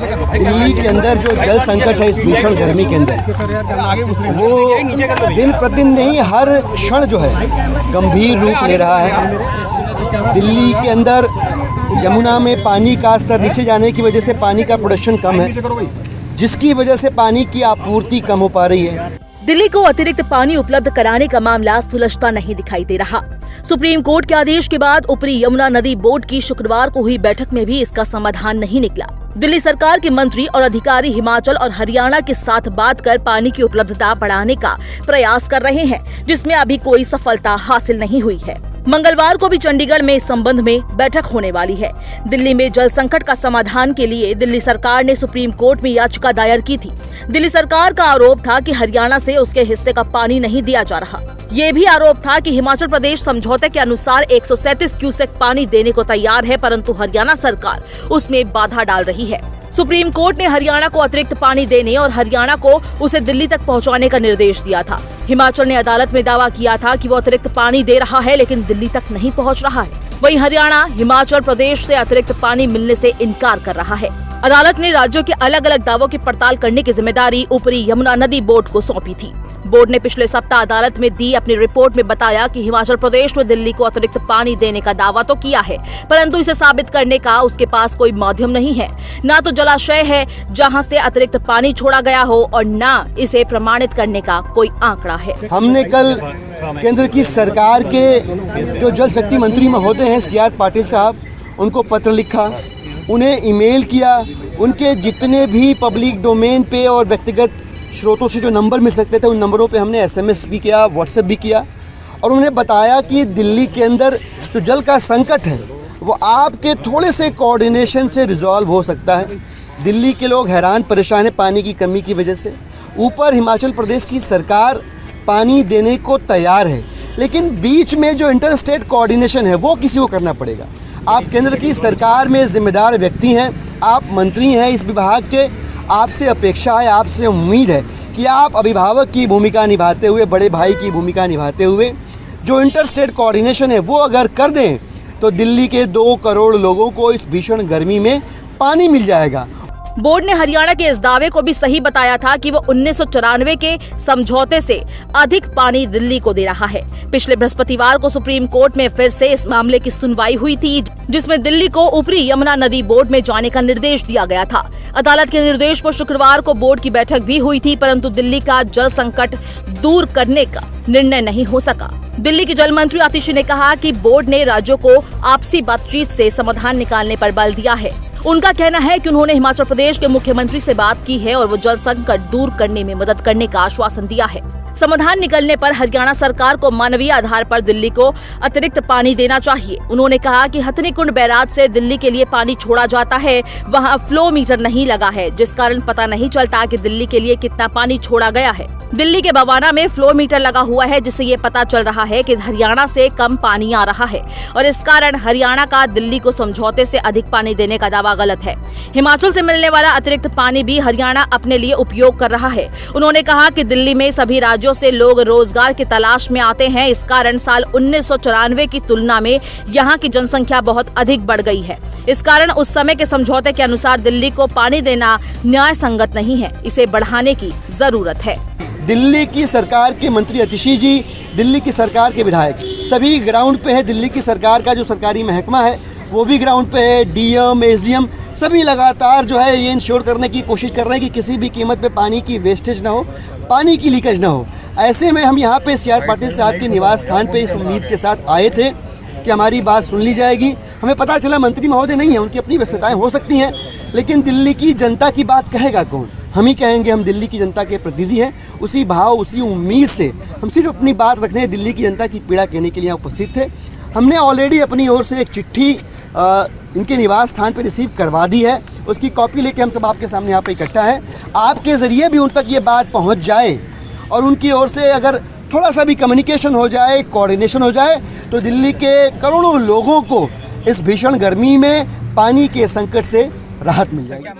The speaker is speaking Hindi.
दिल्ली के अंदर जो जल संकट है इस भीषण गर्मी के अंदर, वो दिन प्रतिदिन नहीं हर क्षण जो है गंभीर रूप ले रहा है। दिल्ली के अंदर यमुना में पानी का स्तर नीचे जाने की वजह से पानी का प्रोडक्शन कम है, जिसकी वजह से पानी की आपूर्ति कम हो पा रही है। दिल्ली को अतिरिक्त पानी उपलब्ध कराने का मामला सुलझता नहीं दिखाई दे रहा। सुप्रीम कोर्ट के आदेश के बाद ऊपरी यमुना नदी बोर्ड की शुक्रवार को हुई बैठक में भी इसका समाधान नहीं निकला। दिल्ली सरकार के मंत्री और अधिकारी हिमाचल और हरियाणा के साथ बात कर पानी की उपलब्धता बढ़ाने का प्रयास कर रहे हैं, जिसमें अभी कोई सफलता हासिल नहीं हुई है। मंगलवार को भी चंडीगढ़ में इस संबंध में बैठक होने वाली है। दिल्ली में जल संकट का समाधान के लिए दिल्ली सरकार ने सुप्रीम कोर्ट में याचिका दायर की थी। दिल्ली सरकार का आरोप था कि हरियाणा से उसके हिस्से का पानी नहीं दिया जा रहा। ये भी आरोप था कि हिमाचल प्रदेश समझौते के अनुसार 137 क्यूसेक पानी देने को तैयार है, परंतु हरियाणा सरकार उसमें बाधा डाल रही है। सुप्रीम कोर्ट ने हरियाणा को अतिरिक्त पानी देने और हरियाणा को उसे दिल्ली तक पहुंचाने का निर्देश दिया था। हिमाचल ने अदालत में दावा किया था कि वो अतिरिक्त पानी दे रहा है, लेकिन दिल्ली तक नहीं पहुंच रहा है। वहीं हरियाणा हिमाचल प्रदेश से अतिरिक्त पानी मिलने से इनकार कर रहा है। अदालत ने राज्यों के अलग अलग दावों की पड़ताल करने की जिम्मेदारी ऊपरी यमुना नदी बोर्ड को सौंपी थी। बोर्ड ने पिछले सप्ताह अदालत में दी अपनी रिपोर्ट में बताया कि हिमाचल प्रदेश ने दिल्ली को अतिरिक्त पानी देने का दावा तो किया है, परंतु इसे साबित करने का उसके पास कोई माध्यम नहीं है। ना तो जलाशय है जहां से अतिरिक्त पानी छोड़ा गया हो और ना इसे प्रमाणित करने का कोई आंकड़ा है। हमने कल केंद्र की सरकार के जो जल शक्ति मंत्री महोदय हैं CR पाटिल साहब, उनको पत्र लिखा, उन्हें ईमेल किया। उनके जितने भी पब्लिक डोमेन पे और व्यक्तिगत स्रोतों से जो नंबर मिल सकते थे उन नंबरों पे हमने SMS भी किया, WhatsApp भी किया और उन्हें बताया कि दिल्ली के अंदर जो जल का संकट है वो आपके थोड़े से कोऑर्डिनेशन से रिजॉल्व हो सकता है। दिल्ली के लोग हैरान परेशान हैं पानी की कमी की वजह से। ऊपर हिमाचल प्रदेश की सरकार पानी देने को तैयार है, लेकिन बीच में जो इंटर स्टेट कोऑर्डिनेशन है वो किसी को करना पड़ेगा। आप केंद्र की सरकार में जिम्मेदार व्यक्ति हैं, आप मंत्री हैं इस विभाग के, आपसे अपेक्षा है, आपसे उम्मीद है कि आप अभिभावक की भूमिका निभाते हुए, बड़े भाई की भूमिका निभाते हुए जो इंटर स्टेट कोऑर्डिनेशन है वो अगर कर दें तो दिल्ली के 2 करोड़ लोगों को इस भीषण गर्मी में पानी मिल जाएगा। बोर्ड ने हरियाणा के इस दावे को भी सही बताया था कि वो 1994 के समझौते से अधिक पानी दिल्ली को दे रहा है। पिछले बृहस्पतिवार को सुप्रीम कोर्ट में फिर से इस मामले की सुनवाई हुई थी, जिसमें दिल्ली को ऊपरी यमुना नदी बोर्ड में जाने का निर्देश दिया गया था। अदालत के निर्देश पर शुक्रवार को बोर्ड की बैठक भी हुई थी, परंतु दिल्ली का जल संकट दूर करने का निर्णय नहीं हो सका। दिल्ली के जल मंत्री आतिशी ने कहा कि बोर्ड ने राज्यों को आपसी बातचीत से समाधान निकालने पर बल दिया है। उनका कहना है कि उन्होंने हिमाचल प्रदेश के मुख्यमंत्री से बात की है और वो जल संकट दूर करने में मदद करने का आश्वासन दिया है। समाधान निकलने पर हरियाणा सरकार को मानवीय आधार पर दिल्ली को अतिरिक्त पानी देना चाहिए। उन्होंने कहा कि हथनीकुंड बैराज से दिल्ली के लिए पानी छोड़ा जाता है, वहां फ्लो मीटर नहीं लगा है, जिस कारण पता नहीं चलता कि दिल्ली के लिए कितना पानी छोड़ा गया है। दिल्ली के बवाना में फ्लो मीटर लगा हुआ है, जिससे ये पता चल रहा है कि हरियाणा से कम पानी आ रहा है और इस कारण हरियाणा का दिल्ली को समझौते से अधिक पानी देने का दावा गलत है। हिमाचल से मिलने वाला अतिरिक्त पानी भी हरियाणा अपने लिए उपयोग कर रहा है। उन्होंने कहा कि दिल्ली में सभी राज्यों से लोग रोजगार की तलाश में आते हैं, इस कारण साल 1994 की तुलना में यहाँ की जनसंख्या बहुत अधिक बढ़ गई है। इस कारण उस समय के समझौते के अनुसार दिल्ली को पानी देना न्याय संगत नहीं है, इसे बढ़ाने की जरूरत है। दिल्ली की सरकार के मंत्री आतिशी जी, दिल्ली की सरकार के विधायक सभी ग्राउंड पे है। दिल्ली की सरकार का जो सरकारी महकमा है वो भी ग्राउंड पे है। DM, SDM सभी लगातार जो है ये इंश्योर करने की कोशिश कर रहे हैं कि किसी भी कीमत पे पानी की वेस्टेज ना हो, पानी की लीकेज ना हो। ऐसे में हम यहाँ पे CR पाटिल साहब के निवास स्थान पे इस उम्मीद के साथ आए थे कि हमारी बात सुन ली जाएगी। हमें पता चला मंत्री महोदय नहीं है, उनकी अपनी व्यस्तताएं हो सकती हैं, लेकिन दिल्ली की जनता की बात कहेगा कौन? हम ही कहेंगे। हम दिल्ली की जनता के प्रतिनिधि हैं। उसी भाव, उसी उम्मीद से हम सिर्फ अपनी बात रखने, दिल्ली की जनता की पीड़ा कहने के लिए यहाँ उपस्थित थे। हमने ऑलरेडी अपनी ओर से एक चिट्ठी इनके निवास स्थान पर रिसीव करवा दी है। उसकी कॉपी लेके हम सब आपके सामने यहाँ पे इकट्ठा है। आपके ज़रिए भी उन तक ये बात पहुँच जाए और उनकी ओर से अगर थोड़ा सा भी कम्युनिकेशन हो जाए, कोऑर्डिनेशन हो जाए, तो दिल्ली के करोड़ों लोगों को इस भीषण गर्मी में पानी के संकट से राहत मिल जाएगी।